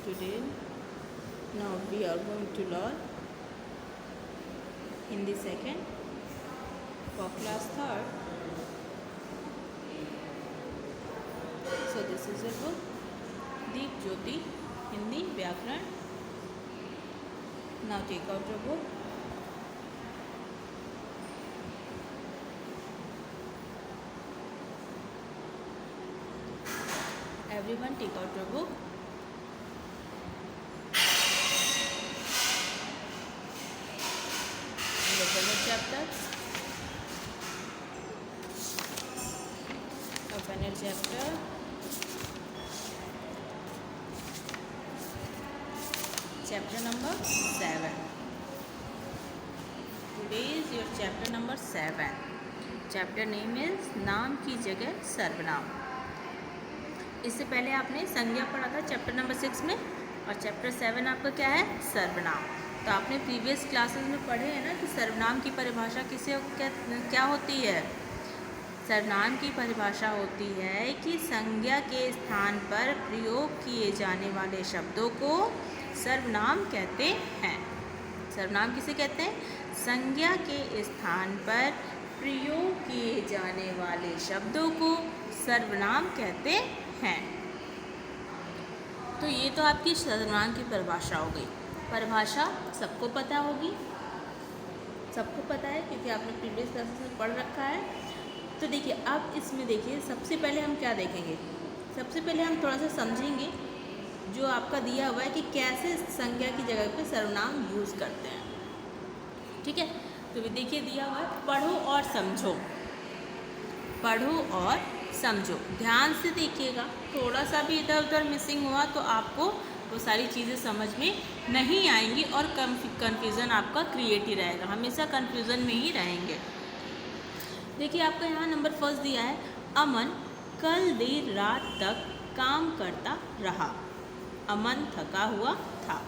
Today, now we are going to learn Hindi second for class third. So this is a book, Deep Jyoti Hindi Vyakaran. Now take out your book. Everyone take out your book. Open the chapter. Open a chapter. Chapter number 7. Today is your chapter number 7. Chapter name is नाम की जगह सर्वनाम. इससे पहले आपने संज्ञा पढ़ा था चैप्टर नंबर 6 में, और चैप्टर 7 आपका क्या है, सर्वनाम. तो आपने प्रीवियस क्लासेस में पढ़े हैं ना कि सर्वनाम की परिभाषा किसे क्या होती है. सर्वनाम की परिभाषा होती है कि संज्ञा के स्थान पर प्रयोग किए जाने वाले शब्दों को सर्वनाम कहते हैं. सर्वनाम किसे कहते हैं, संज्ञा के स्थान पर प्रयोग किए जाने वाले शब्दों को सर्वनाम कहते हैं. तो ये तो आपकी सर्वनाम की परिभाषा हो गई. परिभाषा सबको पता होगी, सबको पता है क्योंकि आपने प्रीवियस क्लासेस में पढ़ रखा है. तो देखिए अब इसमें देखिए सबसे पहले हम क्या देखेंगे, सबसे पहले हम थोड़ा सा समझेंगे जो आपका दिया हुआ है कि कैसे संज्ञा की जगह पे सर्वनाम यूज़ करते हैं. ठीक है, तो देखिए दिया हुआ है पढ़ो और समझो. पढ़ो और समझो, ध्यान से देखिएगा. थोड़ा सा भी इधर उधर मिसिंग हुआ तो आपको वो सारी चीज़ें समझ में नहीं आएंगी और कन्फ्यूज़न आपका क्रिएट ही रहेगा. हमेशा कन्फ्यूज़न में ही रहेंगे. देखिए आपका यहाँ नंबर फर्स्ट दिया है, अमन कल देर रात तक काम करता रहा. अमन थका हुआ था.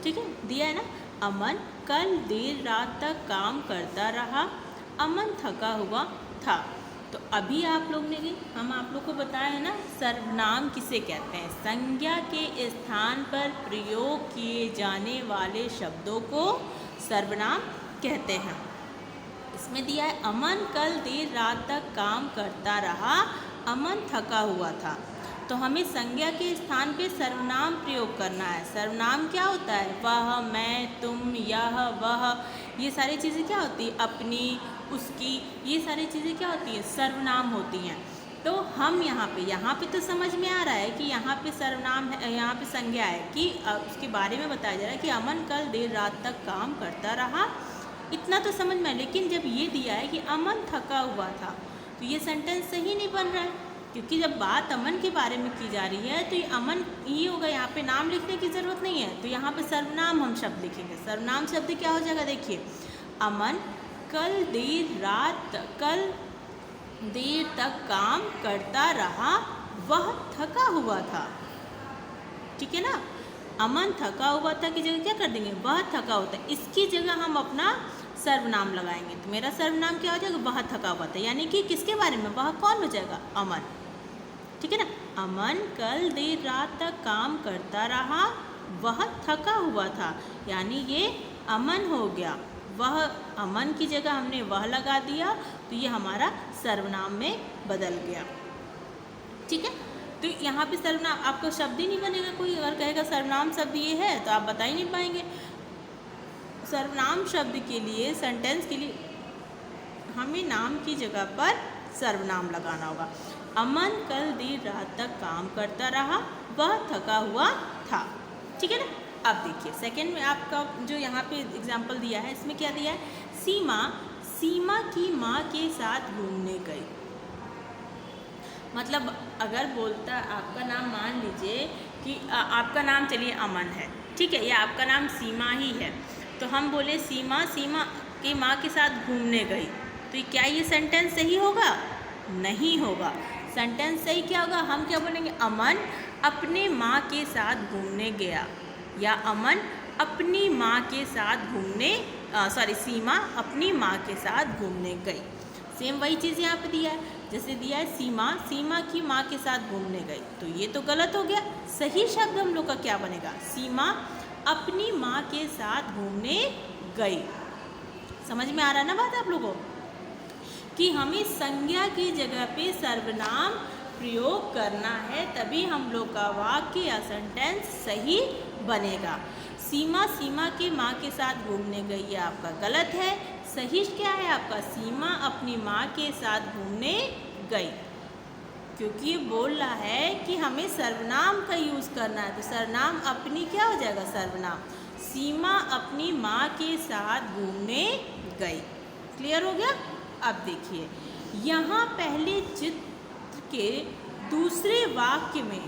ठीक है, दिया है ना, अमन कल देर रात तक काम करता रहा. अमन थका हुआ था. तो अभी आप लोग ने हम आप लोग को बताया है ना सर्वनाम किसे कहते हैं. संज्ञा के स्थान पर प्रयोग किए जाने वाले शब्दों को सर्वनाम कहते हैं. इसमें दिया है अमन कल देर रात तक काम करता रहा. अमन थका हुआ था. तो हमें संज्ञा के स्थान पे सर्वनाम प्रयोग करना है. सर्वनाम क्या होता है, वह, मैं, तुम, यह, वह, ये सारी चीज़ें क्या होती है, अपनी, उसकी, ये सारी चीज़ें क्या होती हैं, सर्वनाम होती हैं. तो हम यहाँ पे तो समझ में आ रहा है कि यहाँ पे सर्वनाम है, यहाँ पे संज्ञा है कि उसके बारे में बताया जा रहा है कि अमन कल देर रात तक काम करता रहा. इतना तो समझ में, लेकिन जब ये दिया है कि अमन थका हुआ था तो ये सेंटेंस सही नहीं बन रहा है, क्योंकि जब बात अमन के बारे में की जा रही है तो ये अमन ही होगा. यहाँ पे नाम लिखने की ज़रूरत नहीं है. तो यहाँ पे सर्वनाम हम शब्द लिखेंगे. सर्वनाम शब्द क्या हो जाएगा, देखिए अमन कल देर तक काम करता रहा. वह थका हुआ था. ठीक है ना, अमन थका हुआ था की जगह क्या कर देंगे, वह थका होता है. इसकी जगह हम अपना सर्वनाम लगाएंगे. तो मेरा सर्वनाम क्या हो जाएगा, वह थका हुआ था. यानी कि किसके बारे में, वह कौन हो जाएगा, अमन. ठीक है ना, अमन कल देर रात तक काम करता रहा. वह थका हुआ था, यानी ये अमन हो गया. वह, अमन की जगह हमने वह लगा दिया तो ये हमारा सर्वनाम में बदल गया. ठीक है, तो यहाँ पे सर्वनाम आपका शब्द ही नहीं बनेगा. कोई अगर कहेगा सर्वनाम शब्द ये है तो आप बता ही नहीं पाएंगे. सर्वनाम शब्द के लिए, सेंटेंस के लिए हमें नाम की जगह पर सर्वनाम लगाना होगा. अमन कल देर रात तक काम करता रहा. वह थका हुआ था. ठीक है ना. अब देखिए सेकंड में आपका जो यहाँ पे एग्जाम्पल दिया है, इसमें क्या दिया है, सीमा की माँ के साथ घूमने गई. मतलब अगर बोलता आपका नाम, मान लीजिए कि आपका नाम चलिए अमन है, ठीक है, या आपका नाम सीमा ही है, तो हम बोले सीमा की माँ के साथ घूमने गई. तो क्या ये सेंटेंस सही होगा, नहीं होगा. सेंटेंस सही क्या होगा, हम क्या बोलेंगे, अमन अपने माँ के साथ घूमने गया, या अमन अपनी माँ के साथ सीमा अपनी माँ के साथ घूमने गई. सेम वही चीज़ यहाँ पे दिया है. जैसे दिया है सीमा, सीमा की माँ के साथ घूमने गई, तो ये तो गलत हो गया। सही शब्द हम लोग का क्या बनेगा? सीमा अपनी माँ के साथ घूमने गई। समझ में आ रहा है ना बात आप लोगों को, कि हमें संज्ञा की जगह पे सर्वनाम प्रयोग करना है, तभी हम लोग का वाक्य या सेंटेंस सही बनेगा। सीमा सीमा की माँ के साथ घूमने गई, ये आपका गलत है। सही क्या है आपका? सीमा अपनी माँ के साथ घूमने गई, क्योंकि ये बोल रहा है कि हमें सर्वनाम का यूज़ करना है, तो सर्वनाम अपनी क्या हो जाएगा? सर्वनाम। सीमा अपनी माँ के साथ घूमने गई। क्लियर हो गया? अब देखिए, यहाँ पहले चित्र के दूसरे वाक्य में,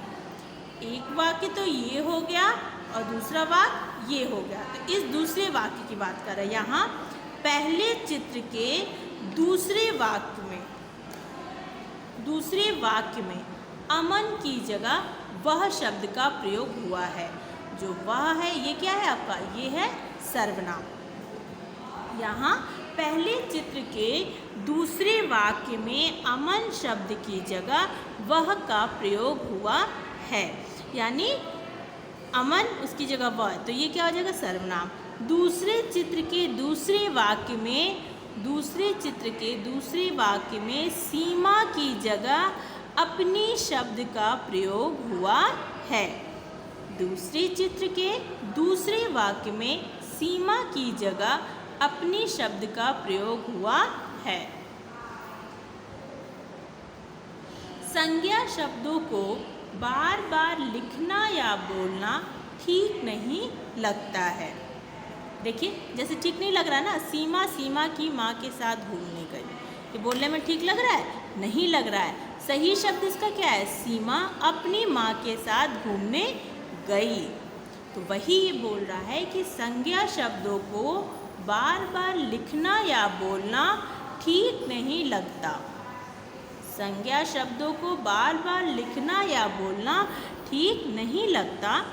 एक वाक्य तो ये हो गया और दूसरा वाक्य ये हो गया, तो इस दूसरे वाक्य की बात कर रहे हैं। यहाँ पहले चित्र के दूसरे वाक्य में अमन की जगह वह शब्द का प्रयोग हुआ है। जो वह है ये क्या है आपका? ये है सर्वनाम। यहाँ पहले चित्र के दूसरे वाक्य में अमन शब्द की जगह वह का प्रयोग हुआ है, यानी अमन उसकी जगह वह, तो ये क्या हो जाएगा? सर्वनाम। दूसरे चित्र के दूसरे वाक्य में सीमा की जगह अपनी शब्द का प्रयोग हुआ है। दूसरे चित्र के दूसरे वाक्य में सीमा की जगह अपनी शब्द का प्रयोग हुआ है। संज्ञा शब्दों को बार बार लिखना या बोलना ठीक नहीं लगता है। देखिए, जैसे ठीक नहीं लग रहा है ना, सीमा सीमा की माँ के साथ घूमने गई, ये बोलने में ठीक लग रहा है? नहीं लग रहा है। सही शब्द इसका क्या है? सीमा अपनी माँ के साथ घूमने गई। तो वही ये बोल रहा है कि संज्ञा शब्दों को बार बार लिखना या बोलना ठीक नहीं लगता। संज्ञा शब्दों को बार बार लिखना या बोलना ठीक नहीं लगता।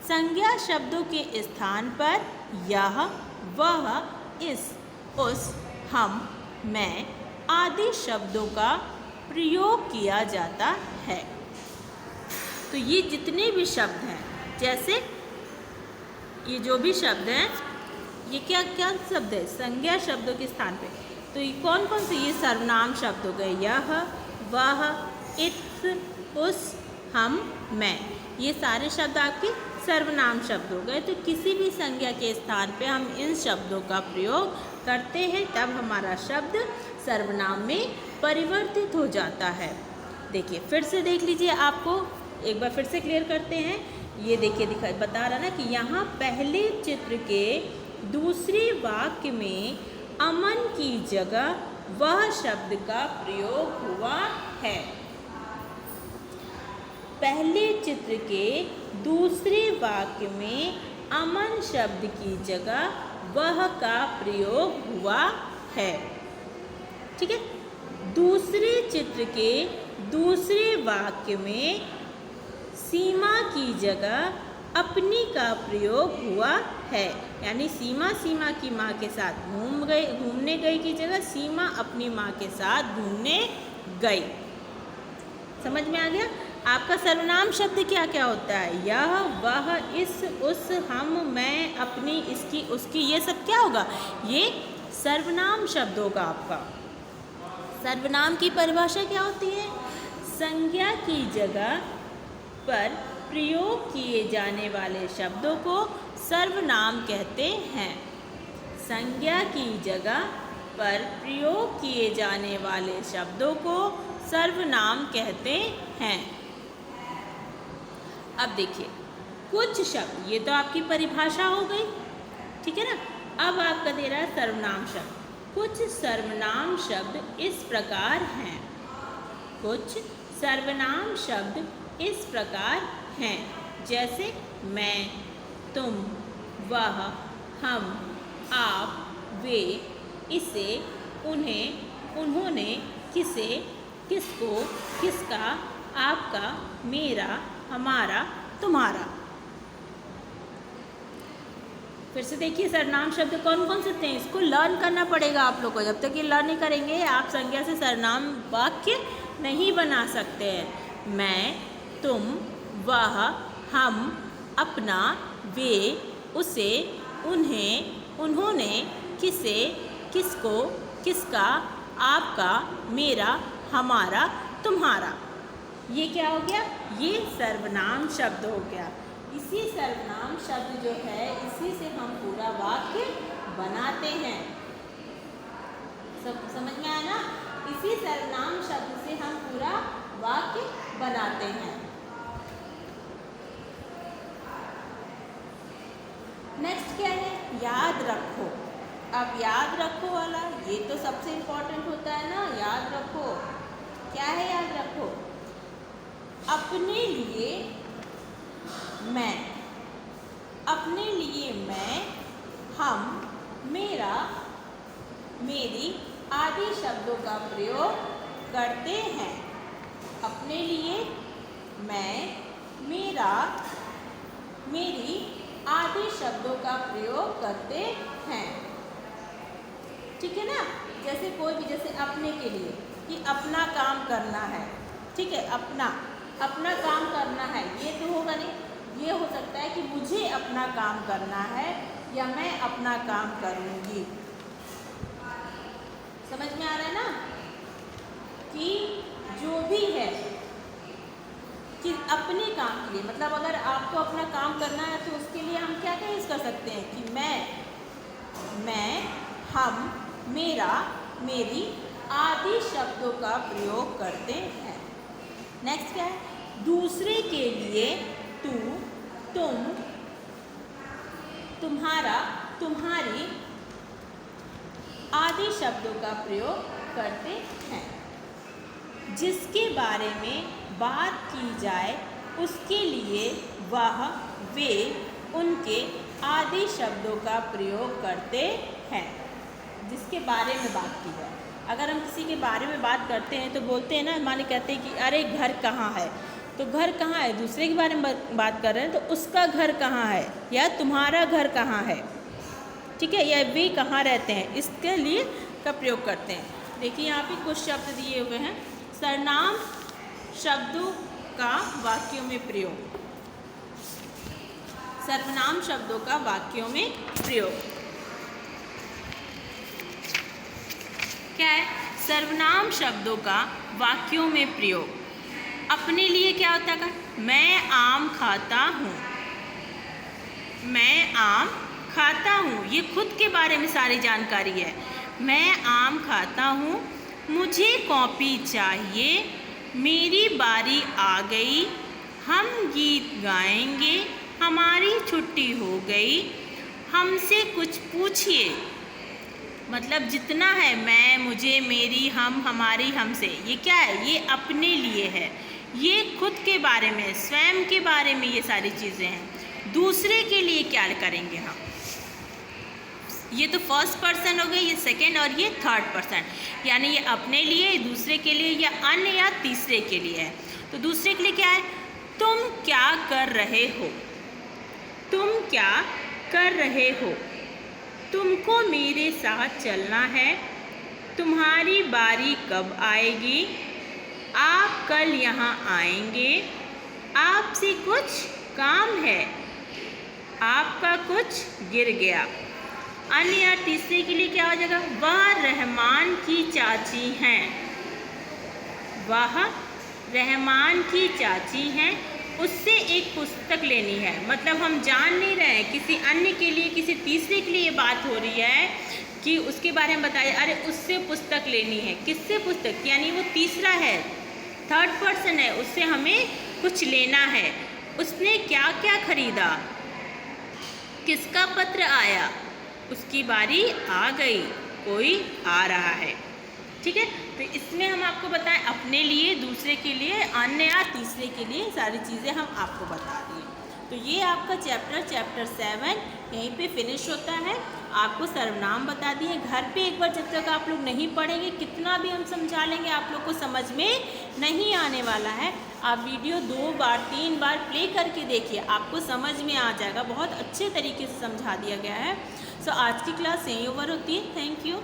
संज्ञा शब्दों के स्थान पर यह, वह, इस, उस, हम, मैं आदि शब्दों का प्रयोग किया जाता है। तो ये जितने भी शब्द हैं, जैसे ये जो भी शब्द हैं, ये क्या क्या शब्द है? संज्ञा शब्दों के स्थान पे। तो ये कौन कौन से? ये सर्वनाम शब्द हो गए, यह, वह, इस, उस, हम, मैं। ये सारे शब्द आपके सर्वनाम शब्द हो गए। तो किसी भी संज्ञा के स्थान पे हम इन शब्दों का प्रयोग करते हैं, तब हमारा शब्द सर्वनाम में परिवर्तित हो जाता है। देखिए, फिर से देख लीजिए, आपको एक बार फिर से क्लियर करते हैं। ये देखिए, बता रहा ना कि यहाँ पहले चित्र के दूसरे वाक्य में अमन की जगह वह शब्द का प्रयोग हुआ है। पहले चित्र के दूसरे वाक्य में अमन शब्द की जगह वह का प्रयोग हुआ है। ठीक है। दूसरे चित्र के दूसरे वाक्य में सीमा की जगह अपनी का प्रयोग हुआ है, यानी सीमा सीमा की माँ के साथ घूमने गई की जगह सीमा अपनी माँ के साथ घूमने गई। समझ में आ गया? आपका सर्वनाम शब्द क्या क्या होता है? यह, वह, इस, उस, हम, मैं, अपनी, इसकी, उसकी, ये सब क्या होगा? ये सर्वनाम शब्द होगा आपका। सर्वनाम की परिभाषा क्या होती है? संज्ञा की जगह पर प्रयोग किए जाने वाले शब्दों को सर्वनाम कहते हैं। संज्ञा की जगह पर प्रयोग किए जाने वाले शब्दों को सर्वनाम कहते हैं। अब देखिए, कुछ शब्द, ये तो आपकी परिभाषा हो गई, ठीक है ना। अब आपका दे रहा है सर्वनाम शब्द। कुछ सर्वनाम शब्द इस प्रकार हैं। कुछ सर्वनाम शब्द इस प्रकार हैं, जैसे मैं, तुम, वह, हम, आप, वे, इसे, उन्हें, उन्होंने, किसे, किसको, किसका, आपका, मेरा, हमारा, तुम्हारा। फिर से देखिए सर्वनाम शब्द कौन कौन से थे, इसको लर्न करना पड़ेगा आप लोग को। जब तक ये लर्न नहीं करेंगे आप संज्ञा से सर्वनाम वाक्य नहीं बना सकते हैं। मैं, तुम, वह, हम, अपना, वे, उसे, उन्हें, उन्होंने, किसे, किसको, किसका, आपका, मेरा, हमारा, तुम्हारा। ये क्या हो गया? ये सर्वनाम शब्द हो गया। इसी सर्वनाम शब्द जो है इसी से हम पूरा वाक्य बनाते हैं। सब समझ में आया ना? इसी सर्वनाम शब्द से हम पूरा वाक्य बनाते हैं। नेक्स्ट क्या है? याद रखो। अब याद रखो वाला ये तो सबसे इम्पोर्टेंट होता है ना। याद रखो क्या है? याद रखो अपने लिए मैं, अपने लिए मैं, हम, मेरा, मेरी आदि शब्दों का प्रयोग करते हैं। अपने लिए मैं, मेरा, मेरी आदि शब्दों का प्रयोग करते हैं। ठीक है ना? जैसे कोई भी, जैसे अपने के लिए कि अपना काम करना है, ठीक है, अपना काम करना है, ये तो होगा नहीं। ये हो सकता है कि मुझे अपना काम करना है या मैं अपना काम करूँगी। समझ में आ रहा है ना? कि जो भी है कि अपने काम के लिए, मतलब अगर आपको अपना काम करना है तो उसके लिए हम क्या क्या यूज़ कर सकते हैं कि मैं, हम, मेरा, मेरी आदि शब्दों का प्रयोग करते हैं। नेक्स्ट क्या है? दूसरे के लिए तू, तुम, तुम्हारा, तुम्हारी आदि शब्दों का प्रयोग करते हैं। जिसके बारे में बात की जाए उसके लिए वह, वे, उनके आदि शब्दों का प्रयोग करते हैं। जिसके बारे में बात की जाए, अगर हम किसी के बारे में बात करते हैं तो बोलते हैं ना, माने कहते हैं कि अरे घर कहाँ है, तो घर कहाँ है, दूसरे के बारे में बात कर रहे हैं तो उसका घर कहाँ है, या तुम्हारा घर कहाँ है, ठीक है, या वे कहाँ रहते हैं, इसके लिए का प्रयोग करते हैं। देखिए यहाँ पे कुछ शब्द दिए हुए हैं। सर्वनाम शब्दों का वाक्यों में प्रयोग। सर्वनाम शब्दों का वाक्यों में प्रयोग क्या है? सर्वनाम शब्दों का वाक्यों में प्रयोग। अपने लिए क्या होता है? मैं आम खाता हूँ, मैं आम खाता हूँ, ये खुद के बारे में सारी जानकारी है। मैं आम खाता हूँ, मुझे कॉपी चाहिए, मेरी बारी आ गई, हम गीत गाएंगे, हमारी छुट्टी हो गई, हमसे कुछ पूछिए। मतलब जितना है मैं, मुझे, मेरी, हम, हमारी, हमसे, ये क्या है? ये अपने लिए है, ये खुद के बारे में, स्वयं के बारे में ये सारी चीज़ें हैं। दूसरे के लिए क्या करेंगे हम? ये तो फर्स्ट पर्सन हो गई, ये सेकंड और ये थर्ड पर्सन, यानी ये अपने लिए, दूसरे के लिए, या अन्य या तीसरे के लिए है। तो दूसरे के लिए क्या है? तुम क्या कर रहे हो, तुम क्या कर रहे हो, तुमको मेरे साथ चलना है, तुम्हारी बारी कब आएगी, आप कल यहाँ आएंगे, आपसे कुछ काम है, आपका कुछ गिर गया। अन्य या तीसरे के लिए क्या हो जाएगा? वह रहमान की चाची हैं, वह रहमान की चाची हैं, उससे एक पुस्तक लेनी है। मतलब हम जान नहीं रहे हैं, किसी अन्य के लिए, किसी तीसरे के लिए ये बात हो रही है कि उसके बारे में बताइए, अरे उससे पुस्तक लेनी है। किससे पुस्तक? यानी वो तीसरा है, थर्ड पर्सन है, उससे हमें कुछ लेना है। उसने क्या क्या खरीदा, किसका पत्र आया, उसकी बारी आ गई, कोई आ रहा है। ठीक है, तो इसमें हम आपको बताएं अपने लिए, दूसरे के लिए, अन्य या तीसरे के लिए सारी चीज़ें हम आपको बता दिए। तो ये आपका चैप्टर 7 यहीं पे फिनिश होता है। आपको सर्वनाम बता दिए। घर पे एक बार जब तक आप लोग नहीं पढ़ेंगे, कितना भी हम समझा लेंगे आप लोग को समझ में नहीं आने वाला है। आप वीडियो 2 बार 3 बार प्ले करके देखिए, आपको समझ में आ जाएगा। बहुत अच्छे तरीके से समझा दिया गया है। सो आज की क्लास यहीं ओवर होती है। Thank you.